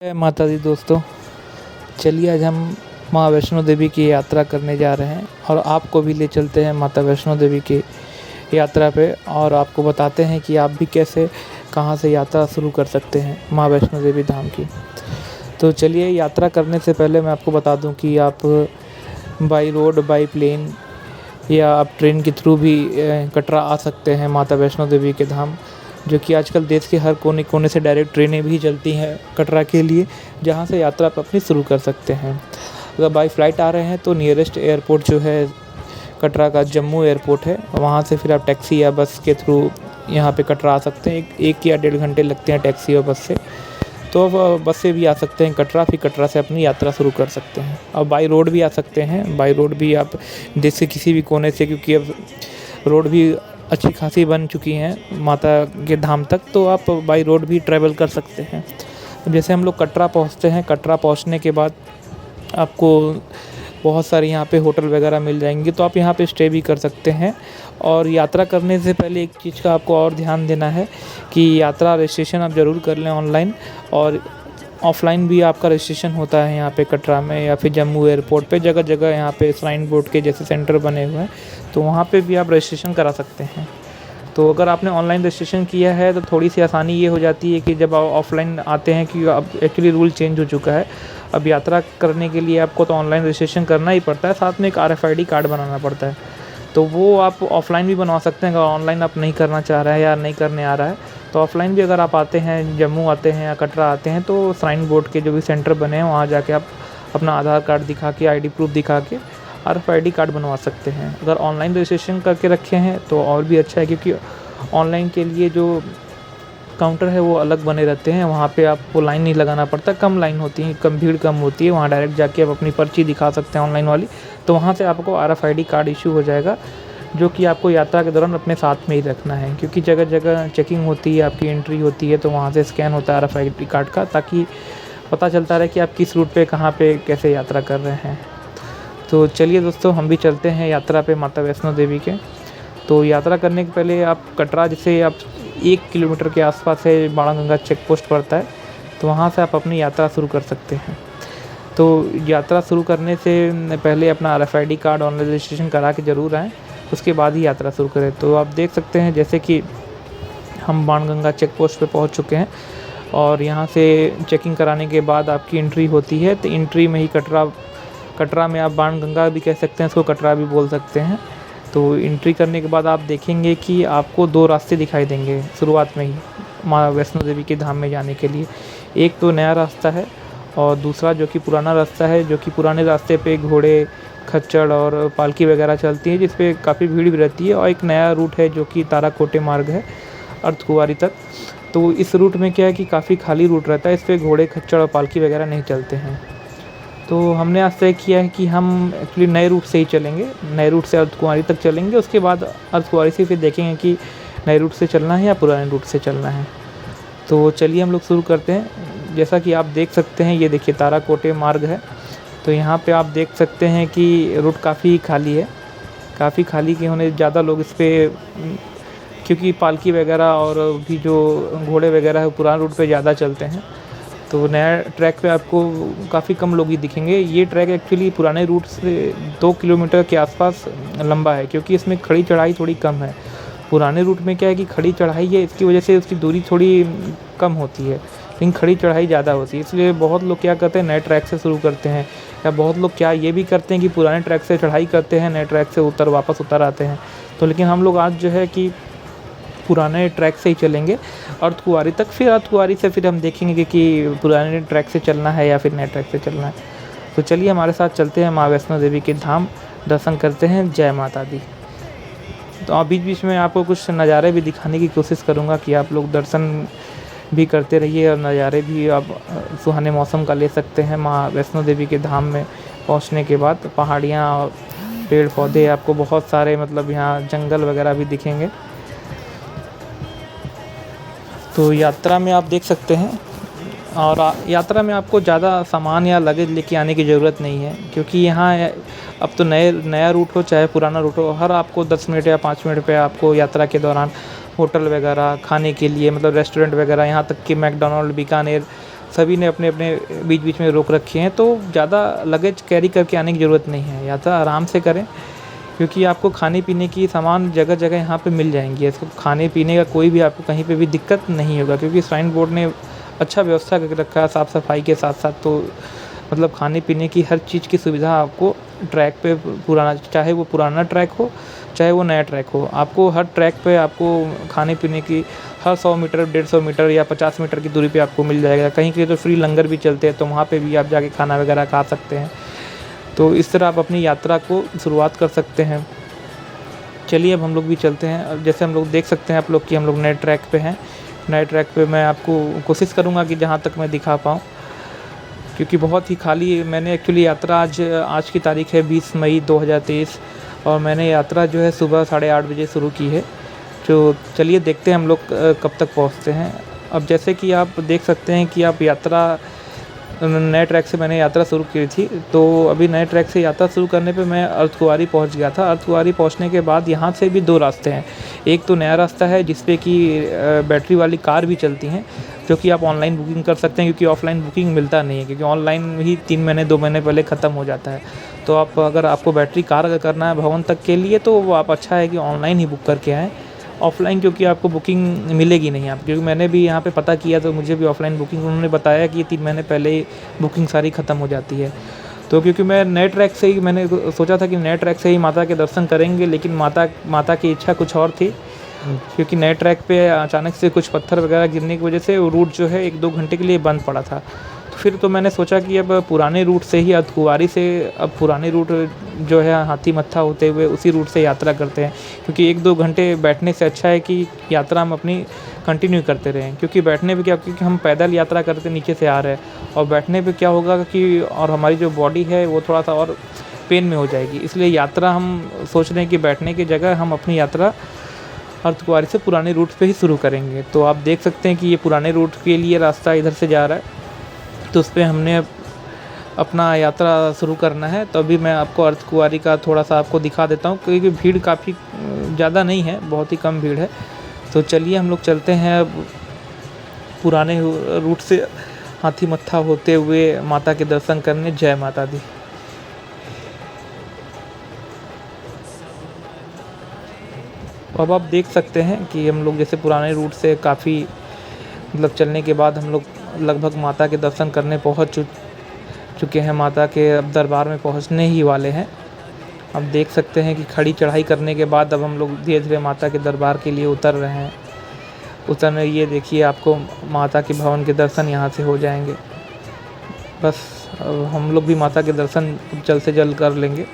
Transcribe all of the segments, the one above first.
जय माता दी दोस्तों। चलिए आज हम माँ वैष्णो देवी की यात्रा करने जा रहे हैं और आपको भी ले चलते हैं माता वैष्णो देवी की यात्रा पे और आपको बताते हैं कि आप भी कैसे कहाँ से यात्रा शुरू कर सकते हैं माँ वैष्णो देवी धाम की। तो चलिए यात्रा करने से पहले मैं आपको बता दूं कि आप बाई रोड, बाई प्लेन या आप ट्रेन के थ्रू भी कटरा आ सकते हैं माता वैष्णो देवी के धाम, जो कि आजकल देश के हर कोने कोने से डायरेक्ट ट्रेनें भी चलती हैं कटरा के लिए, जहां से यात्रा आप अपनी शुरू कर सकते हैं। अगर बाई फ्लाइट आ रहे हैं तो नियरेस्ट एयरपोर्ट जो है कटरा का जम्मू एयरपोर्ट है, वहां से फिर आप टैक्सी या बस के थ्रू यहाँ पे कटरा आ सकते हैं। एक या 1.5 घंटे लगते हैं टैक्सी और बस से, तो अब बस से भी आ सकते हैं कटरा, फिर कटरा से अपनी यात्रा शुरू कर सकते हैं। अब बाई रोड भी आ सकते हैं, बाई रोड भी आप देश के किसी भी कोने से, क्योंकि अब रोड भी अच्छी खासी बन चुकी हैं माता के धाम तक, तो आप बाई रोड भी ट्रैवल कर सकते हैं। जैसे हम लोग कटरा पहुंचते हैं, कटरा पहुंचने के बाद आपको बहुत सारे यहाँ पे होटल वगैरह मिल जाएंगे, तो आप यहाँ पे स्टे भी कर सकते हैं। और यात्रा करने से पहले एक चीज़ का आपको और ध्यान देना है कि यात्रा रजिस्ट्रेशन आप ज़रूर कर लें ऑनलाइन, और ऑफ़लाइन भी आपका रजिस्ट्रेशन होता है यहाँ पे कटरा में या फिर जम्मू एयरपोर्ट पे। जगह जगह यहाँ पे श्राइन बोर्ड के जैसे सेंटर बने हुए हैं, तो वहाँ पे भी आप रजिस्ट्रेशन करा सकते हैं। तो अगर आपने ऑनलाइन रजिस्ट्रेशन किया है तो थोड़ी सी आसानी ये हो जाती है कि जब आप ऑफ़लाइन आते हैं कि अब एक्चुअली रूल चेंज हो चुका है। अब यात्रा करने के लिए आपको तो ऑनलाइन रजिस्ट्रेशन करना ही पड़ता है, साथ में एक RFID कार्ड बनाना पड़ता है। तो वो आप ऑफ़लाइन भी बनवा सकते हैं। अगर ऑनलाइन आप नहीं करना चाह रहे हैं या नहीं करने आ रहा है, तो ऑफ़लाइन भी अगर आप आते हैं, जम्मू आते हैं या कटरा आते हैं, तो श्राइन बोर्ड के जो भी सेंटर बने हैं वहाँ जाके आप अपना आधार कार्ड दिखा के, ID प्रूफ दिखा के RFID कार्ड बनवा सकते हैं। अगर ऑनलाइन रजिस्ट्रेशन करके रखे हैं तो और भी अच्छा है, क्योंकि ऑनलाइन के लिए जो काउंटर है वो अलग बने रहते हैं, वहाँ पे आपको लाइन नहीं लगाना पड़ता, कम लाइन होती है, कम भीड़ कम होती है। वहाँ डायरेक्ट जाके आप अपनी पर्ची दिखा सकते हैं ऑनलाइन वाली, तो वहाँ से आपको RFID कार्ड इशू हो जाएगा, जो कि आपको यात्रा के दौरान अपने साथ में ही रखना है। क्योंकि जगह जगह चेकिंग होती है, आपकी एंट्री होती है, तो वहाँ से स्कैन होता है RFID कार्ड का, ताकि पता चलता रहे कि आप किस रूट पे कहाँ पे कैसे यात्रा कर रहे हैं। तो चलिए दोस्तों, हम भी चलते हैं यात्रा पे माता वैष्णो देवी के। तो यात्रा करने के पहले आप कटरा, जैसे आप 1 किलोमीटर के आसपास है बाणगंगा चेक पोस्ट पड़ता है, तो वहाँ से आप अपनी यात्रा शुरू कर सकते हैं। तो यात्रा शुरू करने से पहले अपना RFID कार्ड ऑनलाइन रजिस्ट्रेशन करा के ज़रूर आएँ, उसके बाद ही यात्रा शुरू करें। तो आप देख सकते हैं जैसे कि हम बाणगंगा चेक पोस्ट पे पहुँच चुके हैं, और यहाँ से चेकिंग कराने के बाद आपकी एंट्री होती है। तो एंट्री में ही कटरा में आप बाणगंगा भी कह सकते हैं, इसको कटरा भी बोल सकते हैं। तो एंट्री करने के बाद आप देखेंगे कि आपको 2 रास्ते दिखाई देंगे शुरुआत में ही माँ वैष्णो देवी के धाम में जाने के लिए। एक तो नया रास्ता है और दूसरा जो कि पुराना रास्ता है, जो कि पुराने रास्ते पे घोड़े, खच्चर और पालकी वगैरह चलती है, जिस पे काफ़ी भीड़ भी रहती है। और एक नया रूट है जो कि ताराकोटे मार्ग है, अर्धकुंवारी तक। तो इस रूट में क्या है कि काफ़ी खाली रूट रहता है, इस पर घोड़े, खच्चर और पालकी वगैरह नहीं चलते हैं। तो हमने आज तय किया है कि हम एक्चुअली नए रूट से ही चलेंगे, नए रूट से अर्धकुंवारी तक चलेंगे। उसके बाद अर्धकुंवारी से फिर देखेंगे कि नए रूट से चलना है या पुराने रूट से चलना है। तो चलिए हम लोग शुरू करते हैं। जैसा कि आप देख सकते हैं, ये देखिए ताराकोटे मार्ग है। तो यहाँ पे आप देख सकते हैं कि रूट काफ़ी खाली है। काफ़ी खाली के होने ज़्यादा लोग इस पर, क्योंकि पालकी वगैरह और भी जो घोड़े वगैरह है पुराने रूट पे ज़्यादा चलते हैं। तो नया ट्रैक पे आपको काफ़ी कम लोग ही दिखेंगे। ये ट्रैक एक्चुअली पुराने रूट से 2 किलोमीटर के आसपास लंबा है, क्योंकि इसमें खड़ी चढ़ाई थोड़ी कम है। पुराने रूट में क्या है कि खड़ी चढ़ाई है, इसकी वजह से उसकी दूरी थोड़ी कम होती है, लेकिन खड़ी चढ़ाई ज़्यादा होती है। इसलिए बहुत लोग क्या करते हैं, नए ट्रैक से शुरू करते हैं, या बहुत लोग क्या ये भी करते हैं कि पुराने ट्रैक से चढ़ाई करते हैं, नए ट्रैक से वापस उतर आते हैं। तो लेकिन हम लोग आज जो है कि पुराने ट्रैक से ही चलेंगे अर्धकुंवारी तक। फिर अर्धकुंवारी से फिर हम देखेंगे कि पुराने ट्रैक से चलना है या फिर नए ट्रैक से चलना है। तो चलिए हमारे साथ चलते हैं माँ वैष्णो देवी के धाम, दर्शन करते हैं। जय माता दी। तो बीच बीच में आपको कुछ नज़ारे भी दिखाने की कोशिश करूँगा कि आप लोग दर्शन भी करते रहिए, और नज़ारे भी आप सुहाने मौसम का ले सकते हैं। माँ वैष्णो देवी के धाम में पहुँचने के बाद पहाड़ियाँ और पेड़ पौधे, आपको बहुत सारे मतलब यहाँ जंगल वगैरह भी दिखेंगे। तो यात्रा में आप देख सकते हैं, और यात्रा में आपको ज़्यादा सामान या लगेज लेके आने की ज़रूरत नहीं है, क्योंकि यहाँ अब तो नया रूट हो चाहे पुराना रूट हो, हर आपको 10 मिनट या 5 मिनट पे आपको यात्रा के दौरान होटल वगैरह खाने के लिए, मतलब रेस्टोरेंट वगैरह, यहाँ तक कि मैकडॉनल्ड, बीकानेर सभी ने अपने अपने बीच बीच में रोक रखे हैं, तो ज़्यादा लगेज कैरी करके आने की ज़रूरत नहीं है। यात्रा आराम से करें, क्योंकि आपको खाने पीने की सामान जगह जगह यहाँ पे मिल जाएंगी। इसको खाने पीने का कोई भी आपको कहीं पे भी दिक्कत नहीं होगा, क्योंकि श्राइन बोर्ड ने अच्छा व्यवस्था करके रखा है साफ़ सफाई के साथ साथ। तो मतलब खाने पीने की हर चीज़ की सुविधा आपको ट्रैक पे पुराना, चाहे वो पुराना ट्रैक हो चाहे वो नया ट्रैक हो, आपको हर ट्रैक पे आपको खाने पीने की हर 100 मीटर 150 मीटर या 50 मीटर की दूरी पे आपको मिल जाएगा। कहीं कहीं तो फ्री लंगर भी चलते हैं, तो वहाँ पे भी आप जाके खाना वगैरह खा सकते हैं। तो इस तरह आप अपनी यात्रा को शुरुआत कर सकते हैं। चलिए अब हम लोग भी चलते हैं। अब जैसे हम लोग देख सकते हैं आप लोग कि हम लोग नए ट्रैक पे हैं। नए ट्रैक पे मैं आपको कोशिश करूँगा कि जहाँ तक मैं दिखा पाऊँ, क्योंकि बहुत ही खाली मैंने एक्चुअली यात्रा आज की तारीख है 20 मई 2023 और मैंने यात्रा जो है सुबह 8:30 बजे शुरू की है। तो चलिए देखते हैं हम लोग कब तक पहुंचते हैं। अब जैसे कि आप देख सकते हैं कि आप यात्रा नए ट्रैक से मैंने यात्रा शुरू की थी, तो अभी नए ट्रैक से यात्रा शुरू करने पे मैं अर्धकुंवारी पहुंच गया था। अर्धकुंवारी पहुंचने के बाद यहाँ से भी 2 रास्ते हैं। एक तो नया रास्ता है जिस पे कि बैटरी वाली कार भी चलती हैं, जो कि आप ऑनलाइन बुकिंग कर सकते हैं, क्योंकि ऑफ़लाइन बुकिंग मिलता नहीं है, क्योंकि ऑनलाइन ही 3 महीने 2 महीने पहले ख़त्म हो जाता है। तो आप अगर आपको बैटरी कार अगर करना है भवन तक के लिए, तो वो आप अच्छा है कि ऑनलाइन ही बुक करके आएँ। ऑफ़लाइन क्योंकि आपको बुकिंग मिलेगी नहीं आप, क्योंकि मैंने भी यहाँ पे पता किया तो मुझे भी ऑफ़लाइन बुकिंग उन्होंने बताया कि 3 महीने पहले ही बुकिंग सारी ख़त्म हो जाती है। तो क्योंकि मैं नए ट्रैक से ही मैंने सोचा था कि नए ट्रैक से ही माता के दर्शन करेंगे, लेकिन माता की इच्छा कुछ और थी, क्योंकि नए ट्रैक पे अचानक से कुछ पत्थर वगैरह गिरने की वजह से वो रूट जो है 1-2 घंटे के लिए बंद पड़ा था। तो फिर तो मैंने सोचा कि अब पुराने रूट से ही अर्धकुंवारी से अब पुराने रूट जो है हाथी मत्था होते हुए उसी रूट से यात्रा करते हैं, क्योंकि 1-2 घंटे बैठने से अच्छा है कि यात्रा हम अपनी कंटिन्यू करते रहें। क्योंकि बैठने पे क्या, क्योंकि हम पैदल यात्रा करते नीचे से आ रहे हैं, और बैठने पे क्या होगा कि और हमारी जो बॉडी है वो थोड़ा सा और पेन में हो जाएगी। इसलिए यात्रा हम सोच रहे हैं कि बैठने की जगह हम अपनी यात्रा अर्धकुंवारी से पुराने रूट पे ही शुरू करेंगे। तो आप देख सकते हैं कि ये पुराने रूट के लिए रास्ता इधर से जा रहा है, तो उस पे हमने अपना यात्रा शुरू करना है। तो अभी मैं आपको अर्धकुंवारी का थोड़ा सा आपको दिखा देता हूँ, क्योंकि भीड़ काफ़ी ज़्यादा नहीं है, बहुत ही कम भीड़ है। तो चलिए हम लोग चलते हैं अब पुराने रूट से हाथी मत्था होते हुए माता के दर्शन करने। जय माता दी। अब आप देख सकते हैं कि हम लोग जैसे पुराने रूट से काफ़ी मतलब चलने के बाद हम लोग लगभग माता के दर्शन करने पहुंच चुके हैं। माता के अब दरबार में पहुंचने ही वाले हैं। अब देख सकते हैं कि खड़ी चढ़ाई करने के बाद अब हम लोग धीरे धीरे माता के दरबार के लिए उतर रहे हैं। उतरने ये देखिए आपको माता के भवन के दर्शन यहाँ से हो जाएंगे। बस अब हम लोग भी माता के दर्शन जल्द से जल्द कर लेंगे।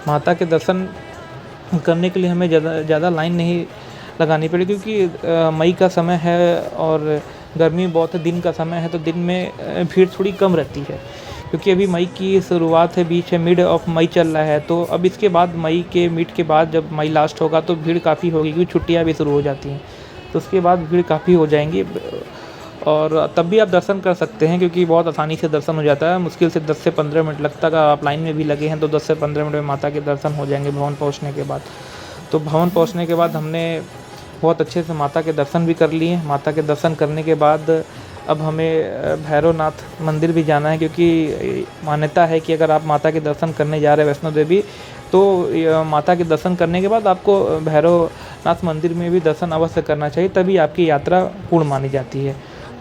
माता के दर्शन करने के लिए हमें ज़्यादा लाइन नहीं लगानी पड़ी, क्योंकि मई का समय है और गर्मी बहुत है, दिन का समय है, तो दिन में भीड़ थोड़ी कम रहती है। क्योंकि अभी मई की शुरुआत है, बीच है, मिड ऑफ मई चल रहा है, तो अब इसके बाद मई के मिड के बाद जब मई लास्ट होगा तो भीड़ काफ़ी होगी, क्योंकि छुट्टियाँ भी शुरू हो जाती हैं, तो उसके बाद भीड़ काफ़ी हो जाएंगी। और तब भी आप दर्शन कर सकते हैं, क्योंकि बहुत आसानी से दर्शन हो जाता है। मुश्किल से 10 से 15 मिनट लगता है। आप लाइन में भी लगे हैं तो 10 से 15 मिनट में माता के दर्शन हो जाएंगे भवन पहुंचने के बाद। तो भवन पहुंचने के बाद हमने बहुत अच्छे से माता के दर्शन भी कर लिए। माता के दर्शन करने के बाद अब हमें भैरवनाथ मंदिर भी जाना है, क्योंकि मान्यता है कि अगर आप माता के दर्शन करने जा रहे हैं वैष्णो देवी, तो माता के दर्शन करने के बाद आपको भैरवनाथ मंदिर में भी दर्शन अवश्य करना चाहिए, तभी आपकी यात्रा पूर्ण मानी जाती है।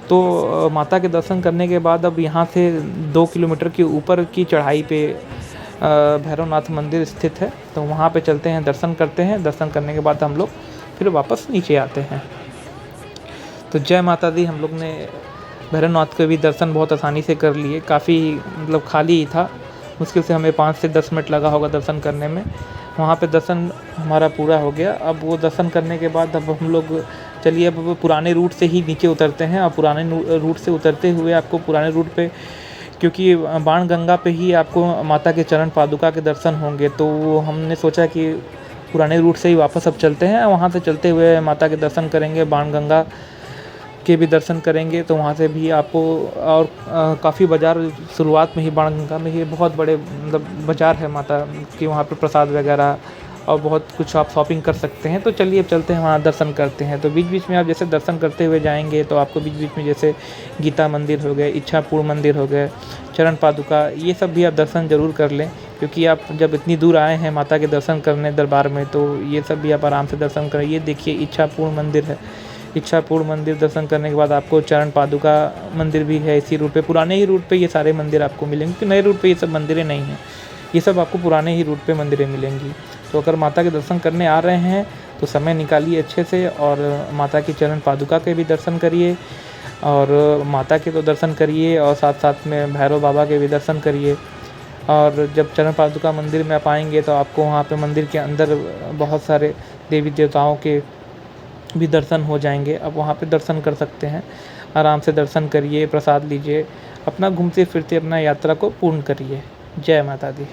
तो माता के दर्शन करने के बाद अब यहाँ से 2 किलोमीटर के ऊपर की चढ़ाई पे भैरवनाथ मंदिर स्थित है, तो वहाँ पे चलते हैं, दर्शन करते हैं। दर्शन करने के बाद हम लोग फिर वापस नीचे आते हैं। तो जय माता दी। हम लोग ने भैरवनाथ के भी दर्शन बहुत आसानी से कर लिए। काफ़ी मतलब खाली ही था, मुश्किल से हमें 5 से 10 मिनट लगा होगा दर्शन करने में। वहाँ पे दर्शन हमारा पूरा हो गया। अब वो दर्शन करने के बाद अब हम लोग चलिए अब पुराने रूट से ही नीचे उतरते हैं। और पुराने रूट से उतरते हुए आपको पुराने रूट पे, क्योंकि बाणगंगा पे ही आपको माता के चरण पादुका के दर्शन होंगे, तो हमने सोचा कि पुराने रूट से ही वापस अब चलते हैं। वहाँ से चलते हुए माता के दर्शन करेंगे, बाणगंगा के भी दर्शन करेंगे। तो वहाँ से भी आपको और काफ़ी बाज़ार शुरुआत में ही बाणगंगा में ही बहुत बड़े मतलब बाज़ार है माता की, वहाँ पे प्रसाद वगैरह और बहुत कुछ आप शॉपिंग कर सकते हैं। तो चलिए अब चलते हैं वहाँ दर्शन करते हैं। तो बीच-बीच में आप जैसे दर्शन करते हुए जाएँगे तो आपको बीच-बीच में जैसे गीता मंदिर हो गए, इच्छापुर मंदिर हो गए, चरण पादुका, ये सब भी आप दर्शन ज़रूर कर लें, क्योंकि आप जब इतनी दूर आए हैं माता के दर्शन करने दरबार में, तो ये सब भी आप आराम से दर्शन करें। ये देखिए इच्छापुर मंदिर है। इच्छापुर मंदिर दर्शन करने के बाद आपको चरण पादुका मंदिर भी है इसी रूट पे। पुराने ही रूट पे ये सारे मंदिर आपको मिलेंगे, क्योंकि नए रूट पे ये सब मंदिरें नहीं हैं। ये सब आपको पुराने ही रूट पे मंदिरें मिलेंगी। तो अगर माता के दर्शन करने आ रहे हैं तो समय निकालिए अच्छे से और माता की चरण पादुका के भी दर्शन करिए, और माता के तो दर्शन करिए और साथ-साथ में भैरव बाबा के भी दर्शन करिए। और जब चरण पादुका मंदिर में आप आएँगे तो आपको वहाँ पे मंदिर के अंदर बहुत सारे देवी देवताओं के भी दर्शन हो जाएंगे। आप वहाँ पे दर्शन कर सकते हैं। आराम से दर्शन करिए, प्रसाद लीजिए, अपना घूमते फिरते अपना यात्रा को पूर्ण करिए। जय माता दी।